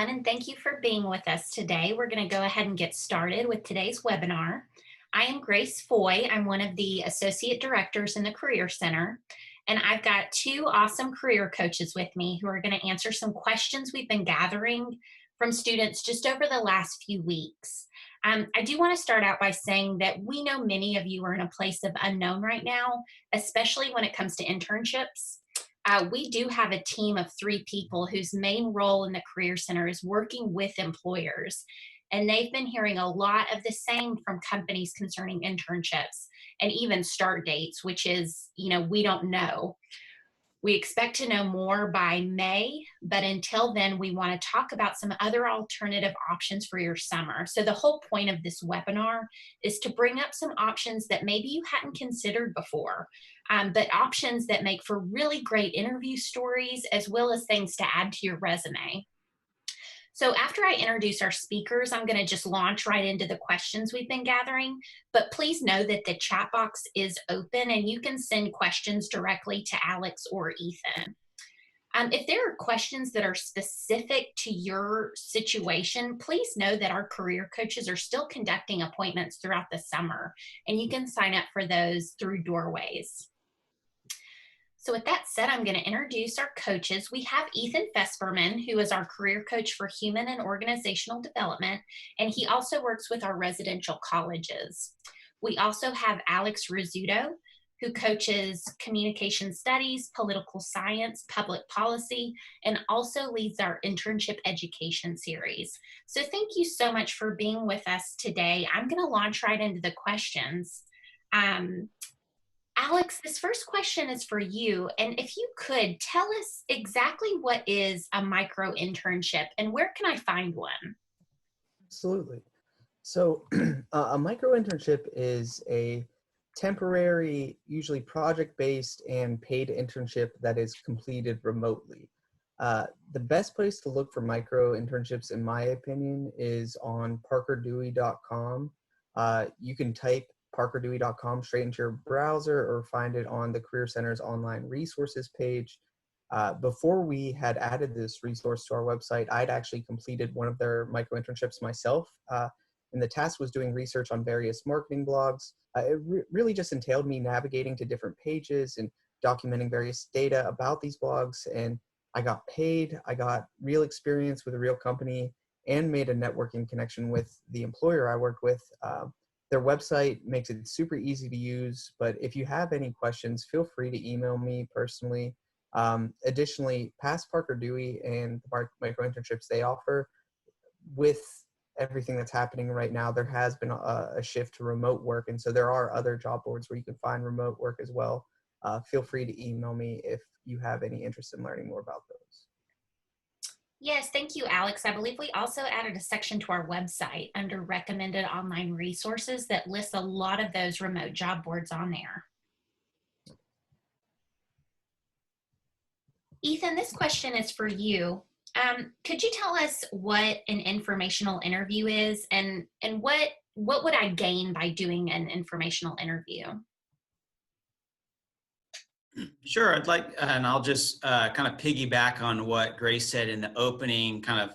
everyone, and thank you for being with us today. We're going to go ahead and get started with today's webinar. I am Grace Foy. I'm one of the Associate Directors in the Career Center, and I've got two awesome career coaches with me who are going to answer some questions we've been gathering from students just over the last few weeks. I do want to start out by saying that we know many of you are in a place of unknown right now, especially when it comes to internships. We do have a team of 3 people whose main role in the Career Center is working with employers. And they've been hearing a lot of the same from companies concerning internships and even start dates, which is, we don't know. We expect to know more by May, but until then, we want to talk about some other alternative options for your summer. So the whole point of this webinar is to bring up some options that maybe you hadn't considered before, but options that make for really great interview stories, as well as things to add to your resume. So after I introduce our speakers, I'm going to just launch right into the questions we've been gathering. But please know that the chat box is open and you can send questions directly to Alex or Ethan. If there are questions that are specific to your situation, please know that our career coaches are still conducting appointments throughout the summer, and you can sign up for those through Doorways. So with that said, I'm going to introduce our coaches. We have Ethan Fesperman, who is our career coach for human and organizational development, and he also works with our residential colleges. We also have Alex Rizzutto, who coaches communication studies, political science, public policy, and also leads our internship education series. So thank you so much for being with us today. I'm going to launch right into the questions. Alex, this first question is for you. And if you could tell us exactly what is a micro internship and where can I find one? Absolutely. So a micro internship is a temporary, usually project-based and paid internship that is completed remotely. The best place to look for micro internships, in my opinion, is on parkerdewey.com. You can type parkerdewey.com straight into your browser or find it on the Career Center's online resources page. Before we had added this resource to our website, I'd actually completed one of their micro internships myself. And the task was doing research on various marketing blogs. It really just entailed me navigating to different pages and documenting various data about these blogs. And I got paid, I got real experience with a real company, and made a networking connection with the employer I worked with. Their website makes it super easy to use, but if you have any questions, feel free to email me personally. Additionally, past Parker Dewey and the micro internships they offer, with everything that's happening right now, there has been a shift to remote work, and so there are other job boards where you can find remote work as well. Feel free to email me if you have any interest in learning more about those. Yes, thank you, Alex. I believe we also added a section to our website under recommended online resources that lists a lot of those remote job boards on there. Ethan, this question is for you. Could you tell us what an informational interview is and what would I gain by doing an informational interview? Sure, I'd like, and I'll just kind of piggyback on what Grace said in the opening, kind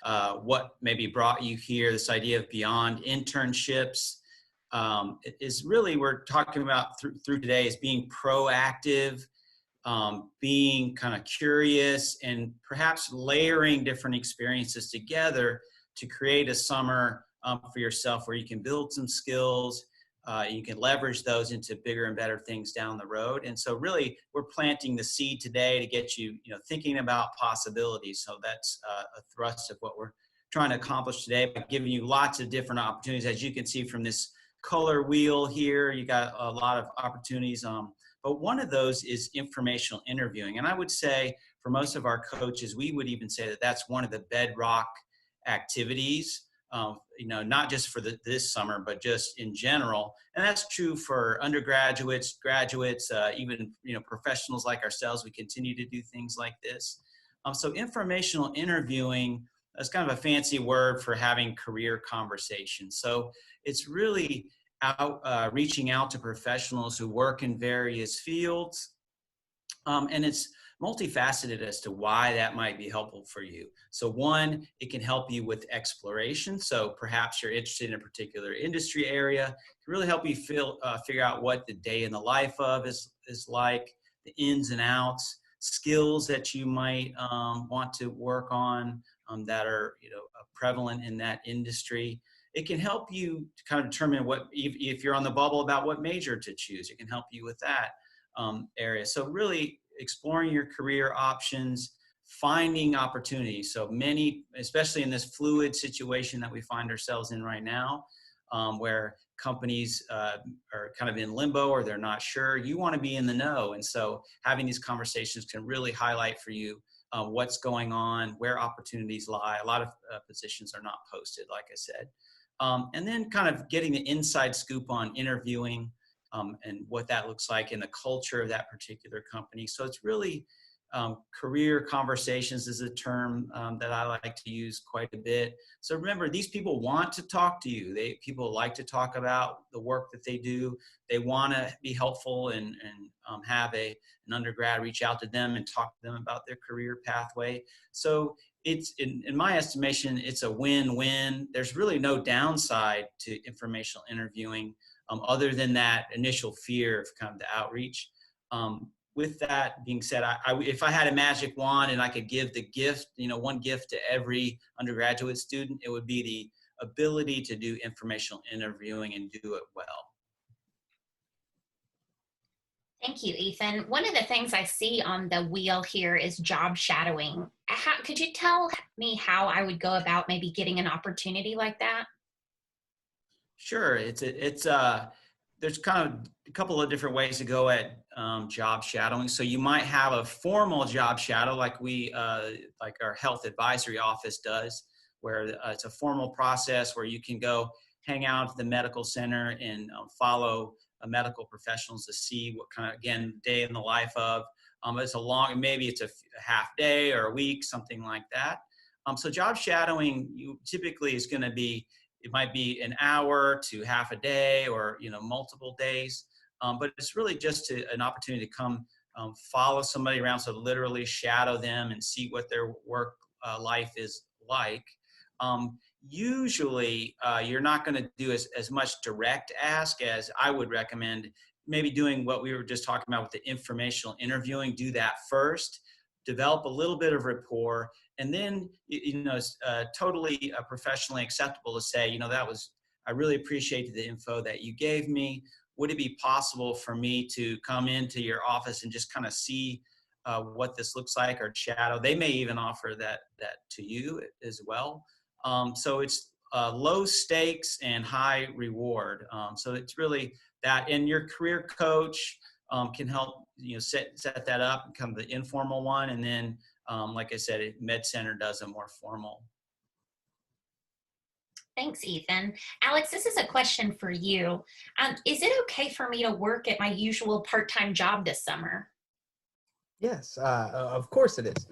of what maybe brought you here, this idea of Beyond Internships. It is really, we're talking about through today is being proactive, being kind of curious, and perhaps layering different experiences together to create a summer for yourself where you can build some skills. You can leverage those into bigger and better things down the road. And so really, we're planting the seed today to get you, thinking about possibilities. So that's a thrust of what we're trying to accomplish today by giving you lots of different opportunities. As you can see from this color wheel here, you got a lot of opportunities. But one of those is informational interviewing. And I would say for most of our coaches, we would even say that that's one of the bedrock activities. Not just for this summer, but just in general. And that's true for undergraduates, graduates, even, professionals like ourselves. We continue to do things like this. So informational interviewing is kind of a fancy word for having career conversations. So it's really reaching out to professionals who work in various fields And it's multifaceted as to why that might be helpful for you. So one, it can help you with exploration. So perhaps you're interested in a particular industry area. It can really help you figure out what the day in the life of is like, the ins and outs, skills that you might want to work on that are prevalent in that industry. It can help you to kind of determine if you're on the bubble about what major to choose. It can help you with that area. So really exploring your career options, finding opportunities. So many, especially in this fluid situation that we find ourselves in right now, where companies are kind of in limbo or they're not sure, you want to be in the know. And so having these conversations can really highlight for you what's going on, where opportunities lie. A lot of positions are not posted, like I said. And then kind of getting the inside scoop on interviewing, and what that looks like in the culture of that particular company. So it's really career conversations is a term that I like to use quite a bit. So remember, these people want to talk to you. People like to talk about the work that they do. They want to be helpful and have an undergrad reach out to them and talk to them about their career pathway. So it's in my estimation, it's a win-win. There's really no downside to informational interviewing. Other than that initial fear of kind of the outreach. With that being said, if I had a magic wand and I could give the gift, one gift to every undergraduate student, it would be the ability to do informational interviewing and do it well. Thank you, Ethan. One of the things I see on the wheel here is job shadowing. Could you tell me how I would go about maybe getting an opportunity like that? Sure, there's kind of a couple of different ways to go at job shadowing. So you might have a formal job shadow, like like our health advisory office does, where it's a formal process where you can go hang out at the medical center and follow medical professionals to see what kind of, again, day in the life of. Maybe it's a half day or a week, something like that. So job shadowing typically is going to be, it might be an hour to half a day or multiple days, but it's really just an opportunity to come follow somebody around, so literally shadow them and see what their work life is like. Usually, you're not going to do as much direct ask as I would recommend. Maybe doing what we were just talking about with the informational interviewing. Do that first. Develop a little bit of rapport. And then, it's totally professionally acceptable to say, I really appreciated the info that you gave me. Would it be possible for me to come into your office and just kind of see what this looks like, or shadow? They may even offer that to you as well. So it's low stakes and high reward. So it's really that, and your career coach can help set that up, kind of the informal one, and then like I said, Med Center does a more formal. Thanks, Ethan. Alex, this is a question for you. Is it okay for me to work at my usual part-time job this summer? Yes, of course it is.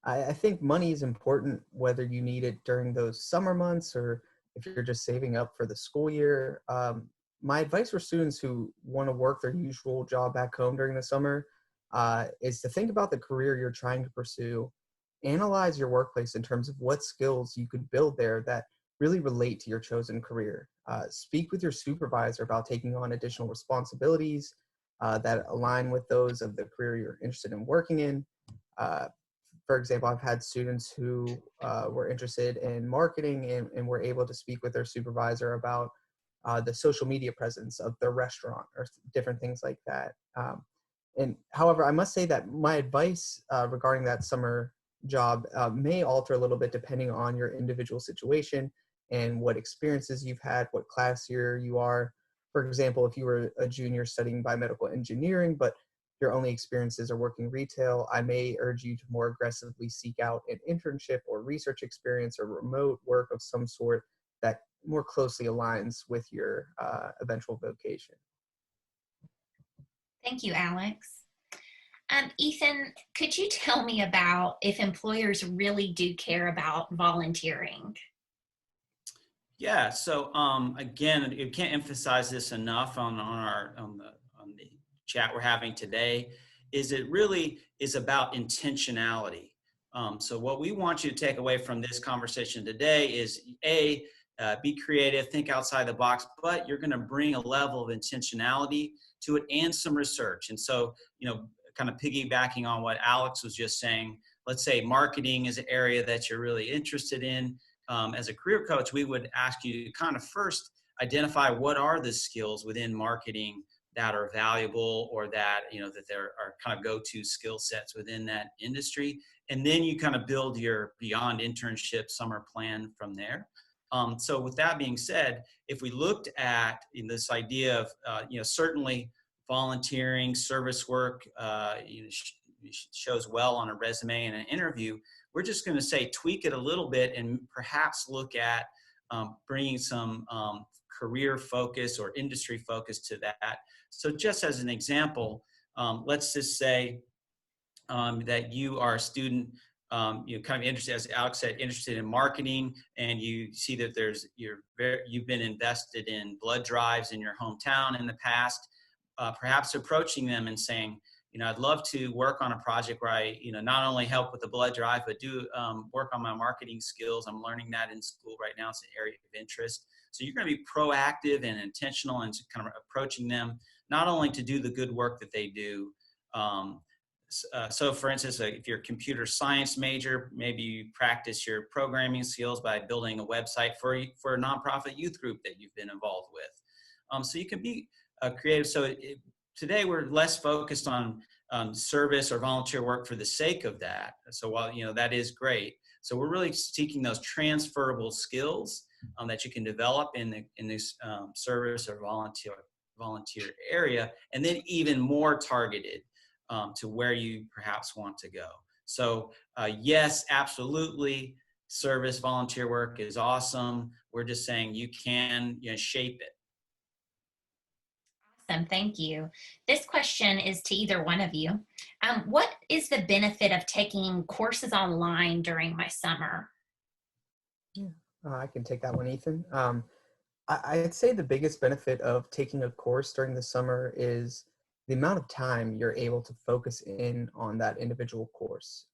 I think money is important, whether you need it during those summer months or if you're just saving up for the school year. My advice for students who want to work their usual job back home during the summer is to think about the career you're trying to pursue. Analyze your workplace in terms of what skills you could build there that really relate to your chosen career. Speak with your supervisor about taking on additional responsibilities that align with those of the career you're interested in working in. For example, I've had students who were interested in marketing and were able to speak with their supervisor about the social media presence of their restaurant or different things like that. And however, I must say that my advice regarding that summer job may alter a little bit depending on your individual situation and what experiences you've had, what class year you are. For example, if you were a junior studying biomedical engineering, but your only experiences are working retail, I may urge you to more aggressively seek out an internship or research experience or remote work of some sort that more closely aligns with your eventual vocation. Thank you, Alex. Ethan, could you tell me about if employers really do care about volunteering? Yeah. So again, you can't emphasize this enough on the chat we're having today. is it really is about intentionality. So what we want you to take away from this conversation today is be creative, think outside the box, but you're going to bring a level of intentionality to it and some research. And so, kind of piggybacking on what Alex was just saying, let's say marketing is an area that you're really interested in. As a career coach, we would ask you to kind of first identify what are the skills within marketing that are valuable, or that, that there are kind of go-to skill sets within that industry. And then you kind of build your Beyond Internship summer plan from there. So with that being said, if we looked at this idea of, certainly volunteering, service work, shows well on a resume and an interview, we're just going to say tweak it a little bit and perhaps look at bringing some career focus or industry focus to that. So just as an example, let's just say that you are a student, kind of interested, as Alex said, interested in marketing, and you see that you've been invested in blood drives in your hometown in the past, perhaps approaching them and saying, I'd love to work on a project where I, not only help with the blood drive, but do work on my marketing skills. I'm learning that in school right now. It's an area of interest. So you're going to be proactive and intentional and kind of approaching them, not only to do the good work that they do. So for instance, if you're a computer science major, maybe you practice your programming skills by building a website for a nonprofit youth group that you've been involved with. So you can be creative. So today we're less focused on service or volunteer work for the sake of that. So while, that is great. So we're really seeking those transferable skills that you can develop in this service or volunteer area, and then even more targeted to where you perhaps want to go. So yes, absolutely, service volunteer work is awesome. We're just saying you can shape it. Awesome, thank you. This question is to either one of you. What is the benefit of taking courses online during my summer? Yeah, I can take that one, Ethan. I'd say the biggest benefit of taking a course during the summer is the amount of time you're able to focus in on that individual course.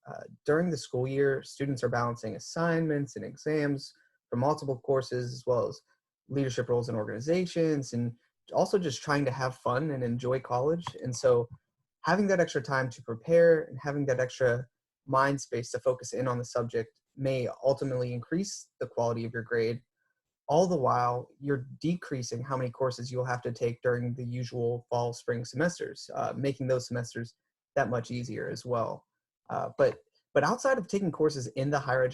During the school year, students are balancing assignments and exams for multiple courses, as well as leadership roles in organizations, and also just trying to have fun and enjoy college. And so having that extra time to prepare and having that extra mind space to focus in on the subject may ultimately increase the quality of your grade. All the while, you're decreasing how many courses you'll have to take during the usual fall, spring semesters, making those semesters that much easier as well. But outside of taking courses in the higher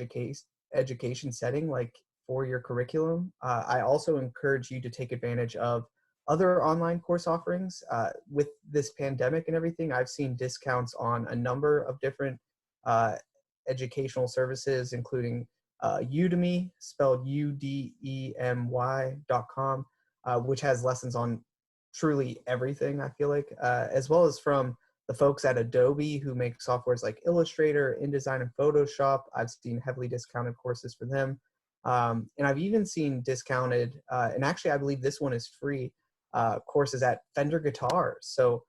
education setting, like for your curriculum, I also encourage you to take advantage of other online course offerings. With this pandemic and everything, I've seen discounts on a number of different educational services, including Udemy, spelled udemy.com, which has lessons on truly everything, I feel like, as well as from the folks at Adobe who make softwares like Illustrator, InDesign, and Photoshop. I've seen heavily discounted courses for them. And I've even seen discounted, and actually I believe this one is free, courses at Fender Guitar. So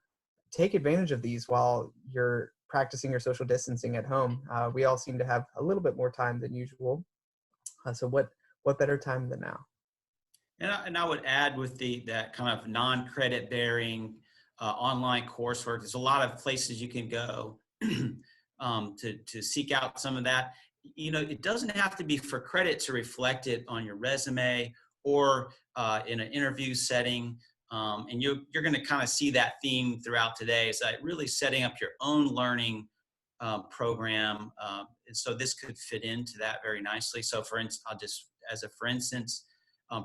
take advantage of these while you're practicing your social distancing at home. We all seem to have a little bit more time than usual. So what better time than now? And I would add with that kind of non-credit bearing online coursework, there's a lot of places you can go to seek out some of that. It doesn't have to be for credit to reflect it on your resume or in an interview setting. And you're going to kind of see that theme throughout today, is that really setting up your own learning program. And so this could fit into that very nicely. So for instance,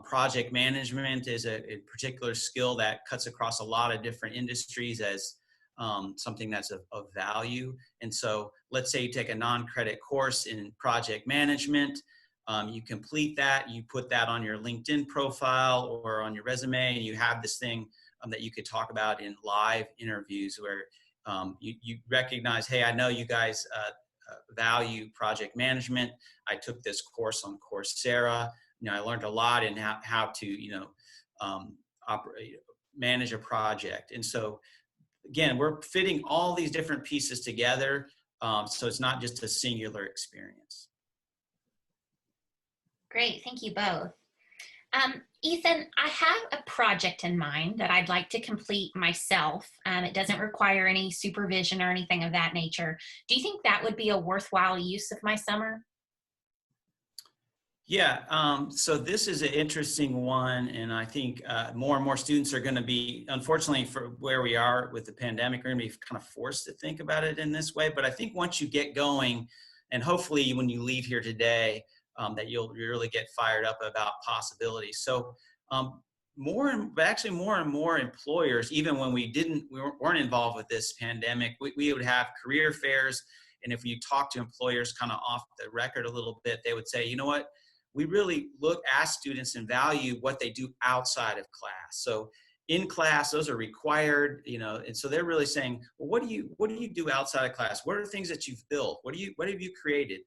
project management is a particular skill that cuts across a lot of different industries as something that's of value. And so let's say you take a non-credit course in project management. You complete that, you put that on your LinkedIn profile or on your resume, and you have this thing that you could talk about in live interviews where you recognize, hey, I know you guys value project management. I took this course on Coursera. I learned a lot in how to, manage a project. And so again, we're fitting all these different pieces together. So it's not just a singular experience. Great, thank you both. Ethan, I have a project in mind that I'd like to complete myself. It doesn't require any supervision or anything of that nature. Do you think that would be a worthwhile use of my summer? Yeah, so this is an interesting one, and I think more and more students are going to be, unfortunately for where we are with the pandemic, we're going to be kind of forced to think about it in this way. But I think once you get going, and hopefully when you leave here today, that you'll really get fired up about possibilities. So more and more employers, even when we weren't involved with this pandemic, we would have career fairs. And if you talk to employers kind of off the record a little bit, they would say, you know what, we really ask students and value what they do outside of class. So in class, those are required, and so they're really saying, well, what do you do outside of class? What are the things that you've built? What have you created?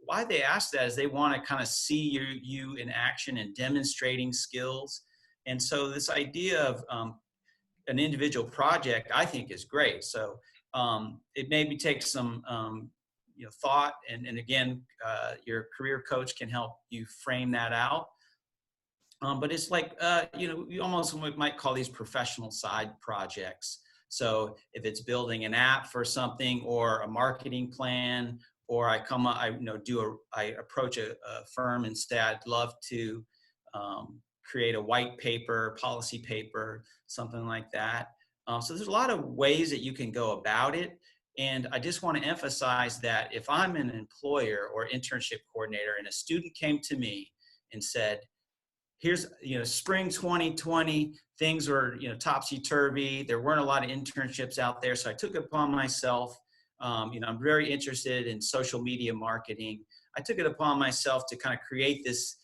Why they ask that is they want to kind of see you in action and demonstrating skills. And so this idea of an individual project, I think, is great. So it maybe takes some thought, and again, your career coach can help you frame that out. But it's like you almost might call these professional side projects. So if it's building an app for something or a marketing plan, or I approach a firm and say I'd love to create a white paper, policy paper, something like that. So there's a lot of ways that you can go about it. And I just want to emphasize that if I'm an employer or internship coordinator and a student came to me and said, here's, spring 2020, things were, topsy-turvy. There weren't a lot of internships out there. So I took it upon myself. I'm very interested in social media marketing. I took it upon myself to kind of create this,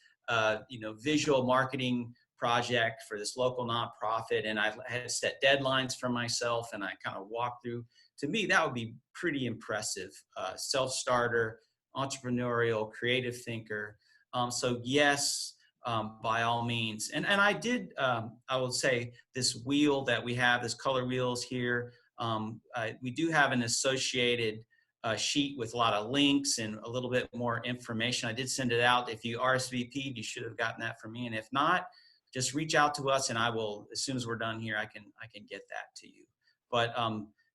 visual marketing project for this local nonprofit. And I had set deadlines for myself, and I kind of walked through. To me, that would be pretty impressive. Self-starter, entrepreneurial, creative thinker. So yes, by all means. And I did, I will say, this wheel that we have, this color wheels here, we do have an associated sheet with a lot of links and a little bit more information. I did send it out. If you RSVP'd, you should have gotten that from me. And if not, just reach out to us, and I will, as soon as we're done here, I can get that to you. But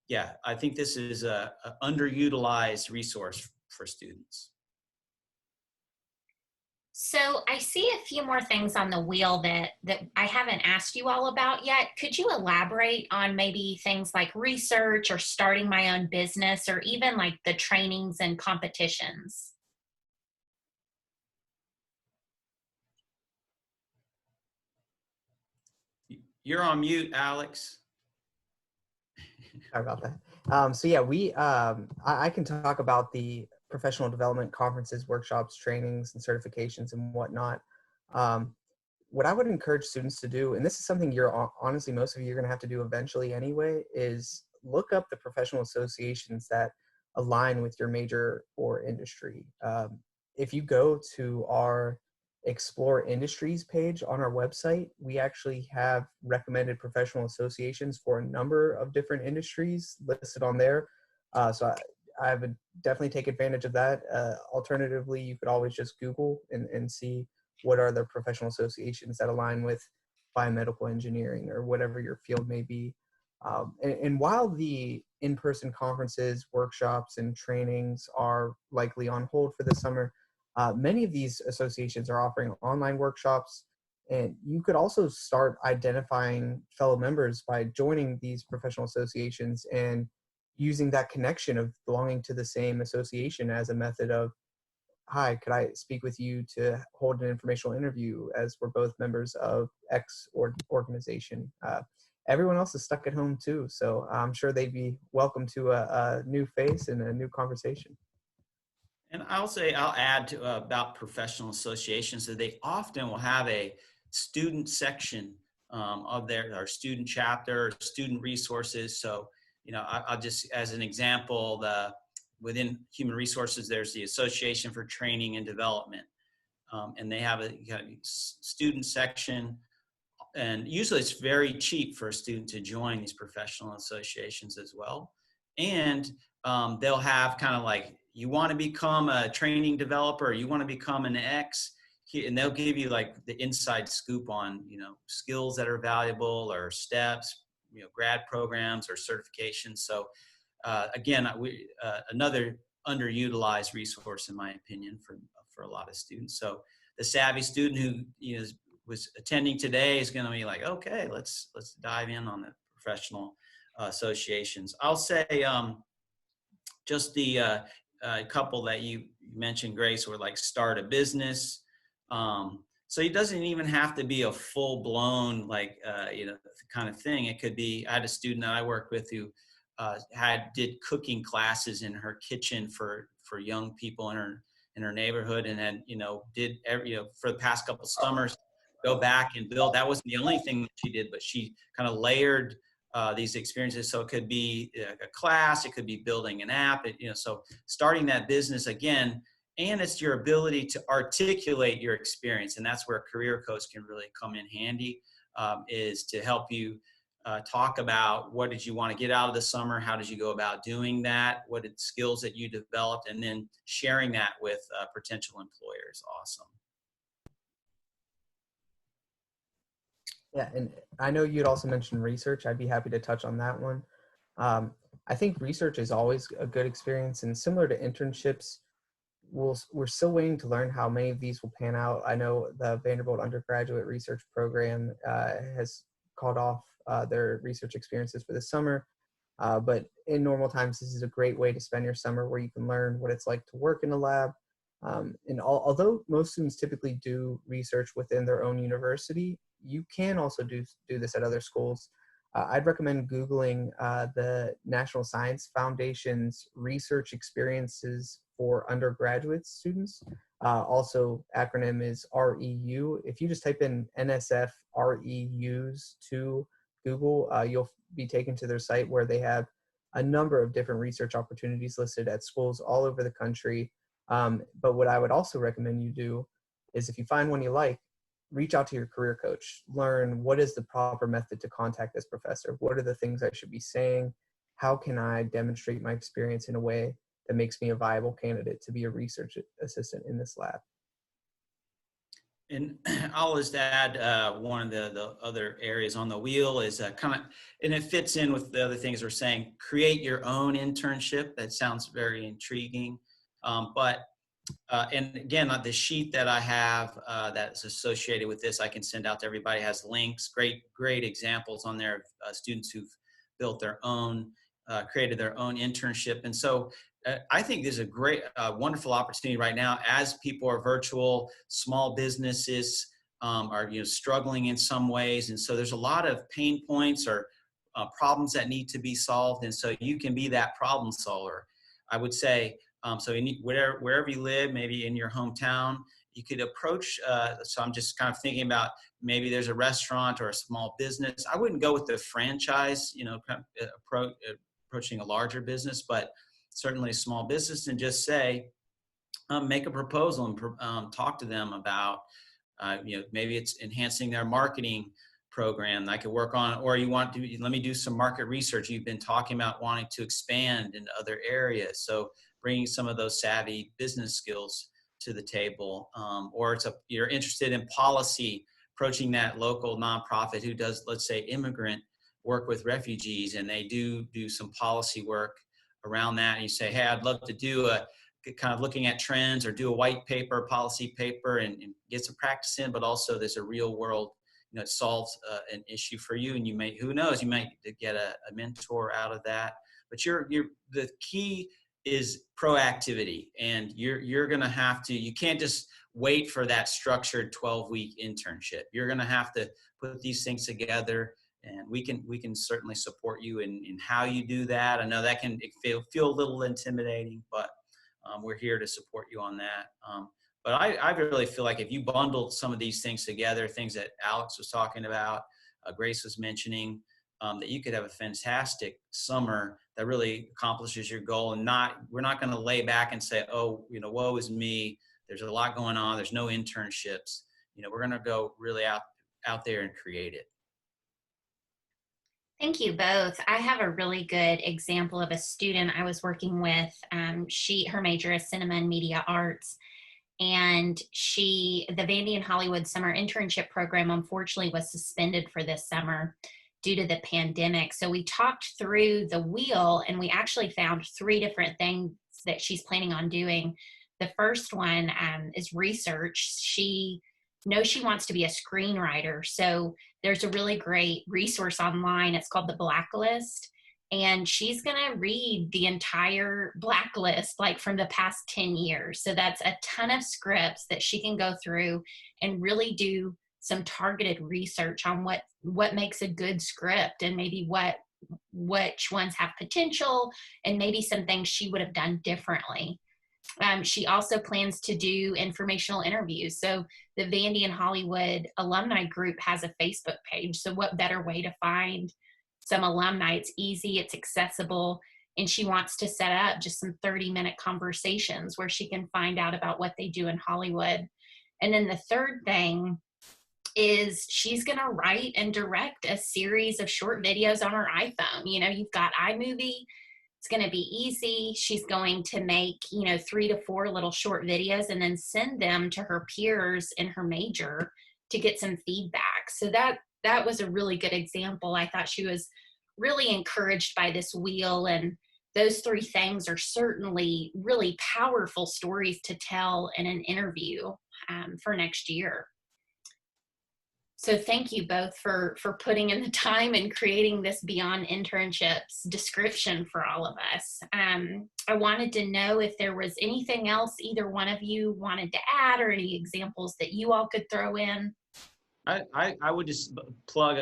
yeah, I think this is a underutilized resource for students. So I see a few more things on the wheel that I haven't asked you all about yet. Could you elaborate on maybe things like research or starting my own business, or even like the trainings and competitions? You're on mute, Alex. Sorry about that. So yeah, I can talk about the professional development conferences, workshops, trainings, and certifications and whatnot. What I would encourage students to do, and this is something honestly, most of you are going to have to do eventually anyway, is look up the professional associations that align with your major or industry. If you go to our Explore Industries page on our website, we actually have recommended professional associations for a number of different industries listed on there. So I would definitely take advantage of that. Alternatively, you could always just Google and see what are the professional associations that align with biomedical engineering or whatever your field may be. And while the in-person conferences, workshops, and trainings are likely on hold for the summer, many of these associations are offering online workshops, and you could also start identifying fellow members by joining these professional associations and using that connection of belonging to the same association as a method of, hi, could I speak with you to hold an informational interview, as we're both members of X organization. Everyone else is stuck at home too, so I'm sure they'd be welcome to a new face and a new conversation. And I'll add to about professional associations that they often will have a student section of our student chapter, student resources. So, I'll just, as an example, within human resources, there's the Association for Training and Development. And they have a student section. and usually it's very cheap for a student to join these professional associations as well. And they'll have kind of like, you want to become a training developer, you want to become an X, and they'll give you like the inside scoop on, skills that are valuable or steps, grad programs or certifications. So again, another underutilized resource in my opinion for a lot of students. So the savvy student who was attending today is going to be like, okay, let's dive in on the professional associations. I'll say just the couple that you mentioned, Grace, were like start a business. So it doesn't even have to be a full blown kind of thing. It could be, I had a student that I worked with who did cooking classes in her kitchen for young people in her neighborhood, and then did for the past couple summers go back and build. That wasn't the only thing that she did, but she kind of layered these experiences. So it could be a class, it could be building an app, so starting that business again. And it's your ability to articulate your experience. And that's where a career coach can really come in handy, is to help you talk about what did you want to get out of the summer? How did you go about doing that? What are the skills that you developed? And then sharing that with potential employers. Awesome. Yeah, and I know you'd also mentioned research. I'd be happy to touch on that one. I think research is always a good experience, and similar to internships, we're still waiting to learn how many of these will pan out. I know the Vanderbilt undergraduate research program has called off their research experiences for the summer, but in normal times, this is a great way to spend your summer where you can learn what it's like to work in a lab. Although most students typically do research within their own university, you can also do this at other schools. I'd recommend Googling the National Science Foundation's research experiences for undergraduate students. Also, acronym is REU. If you just type in NSF REUs to Google, you'll be taken to their site where they have a number of different research opportunities listed at schools all over the country. But what I would also recommend you do is, if you find one you like, reach out to your career coach, learn what is the proper method to contact this professor. What are the things I should be saying? How can I demonstrate my experience in a way that makes me a viable candidate to be a research assistant in this lab? And I'll just add one of the other areas on the wheel is and it fits in with the other things we're saying, create your own internship. That sounds very intriguing. And again, the sheet that I have that's associated with this, I can send out to everybody, has links, great examples on there of students who've built their own, created their own internship. And so I think there's a great, wonderful opportunity right now as people are virtual, small businesses are struggling in some ways. And so there's a lot of pain points or problems that need to be solved. And so you can be that problem solver. I would say, so wherever you live, maybe in your hometown, you could approach, so I'm just kind of thinking about maybe there's a restaurant or a small business. I wouldn't go with the franchise, kind of approaching a larger business, but certainly a small business, and just say, make a proposal and talk to them about, maybe it's enhancing their marketing program that I could work on, or you want to, let me do some market research. You've been talking about wanting to expand into other areas. So bringing some of those savvy business skills to the table, or you're interested in policy, approaching that local nonprofit who does, let's say, immigrant work with refugees, and they do some policy work around that. And you say, hey, I'd love to do a kind of looking at trends, or do a white paper, policy paper, and get some practice in, but also there's a real world, it solves an issue for you, and you may, who knows, you might get a mentor out of that. But the key is proactivity, and you're going to have to, you can't just wait for that structured 12-week internship. You're going to have to put these things together, and we can certainly support you in how you do that. I know that can feel a little intimidating, but we're here to support you on that. But I really feel like if you bundled some of these things together, things that Alex was talking about, Grace was mentioning, that you could have a fantastic summer that really accomplishes your goal, and we're not going to lay back and say, oh, woe is me. There's a lot going on. There's no internships. We're going to go really out there and create it. Thank you both. I have a really good example of a student I was working with. Her major is cinema and media arts, and the Vandy and Hollywood summer internship program unfortunately was suspended for this summer due to the pandemic. So we talked through the wheel, and we actually found 3 different things that she's planning on doing. The first one is research. She knows she wants to be a screenwriter. So there's a really great resource online. It's called The Blacklist. And she's going to read the entire blacklist, like from the past 10 years. So that's a ton of scripts that she can go through and really do some targeted research on what makes a good script, and maybe which ones have potential, and maybe some things she would have done differently. She also plans to do informational interviews. So the Vandy and Hollywood alumni group has a Facebook page. So what better way to find some alumni? It's easy, it's accessible, and she wants to set up just some 30-minute conversations where she can find out about what they do in Hollywood. And then the third thing is she's going to write and direct a series of short videos on her iPhone. You've got iMovie. It's going to be easy. She's going to make, 3 to 4 little short videos and then send them to her peers in her major to get some feedback. So that was a really good example. I thought she was really encouraged by this wheel, and those 3 things are certainly really powerful stories to tell in an interview for next year. So thank you both for putting in the time and creating this Beyond Internships description for all of us. I wanted to know if there was anything else either one of you wanted to add, or any examples that you all could throw in. I would just plug,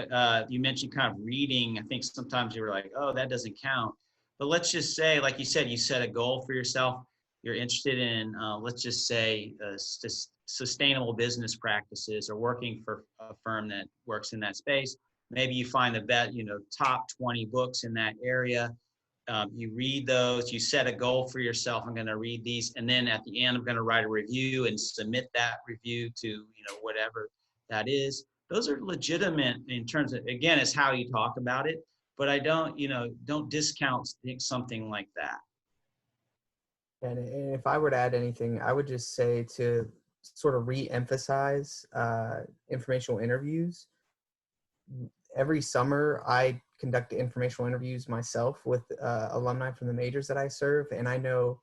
you mentioned kind of reading. I think sometimes you were like, oh, that doesn't count. But let's just say, like you said, you set a goal for yourself. You're interested in, let's just say, sustainable business practices, or working for a firm that works in that space. Maybe you find the best, top 20 books in that area. You read those, you set a goal for yourself. I'm going to read these. And then at the end, I'm going to write a review and submit that review to, whatever that is. Those are legitimate in terms of, again, it's how you talk about it, but I don't discount something like that. And if I were to add anything, I would just say to sort of re-emphasize informational interviews. Every summer, I conduct informational interviews myself with alumni from the majors that I serve, and I know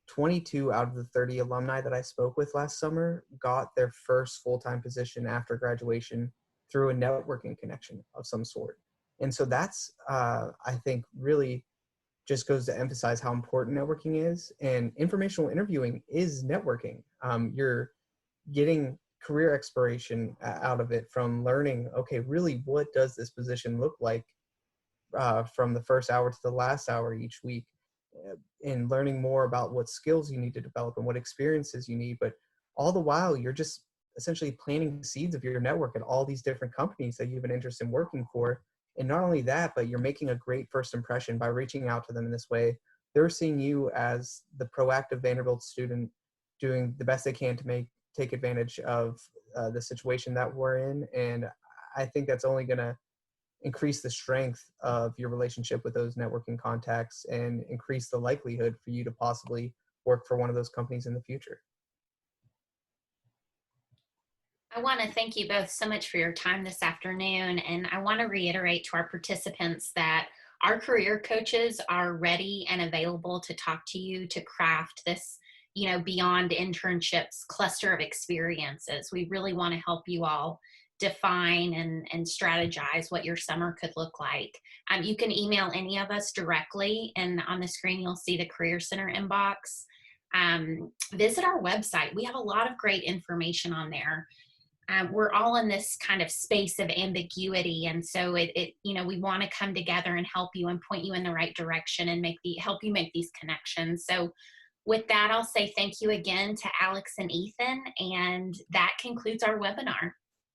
22 out of the 30 alumni that I spoke with last summer got their first full-time position after graduation through a networking connection of some sort. And so that's, I think, really just goes to emphasize how important networking is. And informational interviewing is networking. You're getting career exploration out of it, from learning, okay, really, what does this position look like from the first hour to the last hour each week, and learning more about what skills you need to develop and what experiences you need. But all the while, you're just essentially planting seeds of your network at all these different companies that you have an interest in working for. And not only that, but you're making a great first impression by reaching out to them in this way. They're seeing you as the proactive Vanderbilt student doing the best they can to take advantage of the situation that we're in. And I think that's only going to increase the strength of your relationship with those networking contacts and increase the likelihood for you to possibly work for one of those companies in the future. I want to thank you both so much for your time this afternoon. And I want to reiterate to our participants that our career coaches are ready and available to talk to you to craft this, Beyond Internships cluster of experiences. We really want to help you all define and strategize what your summer could look like. You can email any of us directly, and on the screen you'll see the Career Center inbox. Visit our website. We have a lot of great information on there. We're all in this kind of space of ambiguity, and so we want to come together and help you and point you in the right direction and help you make these connections. So with that, I'll say thank you again to Alex and Ethan, and that concludes our webinar.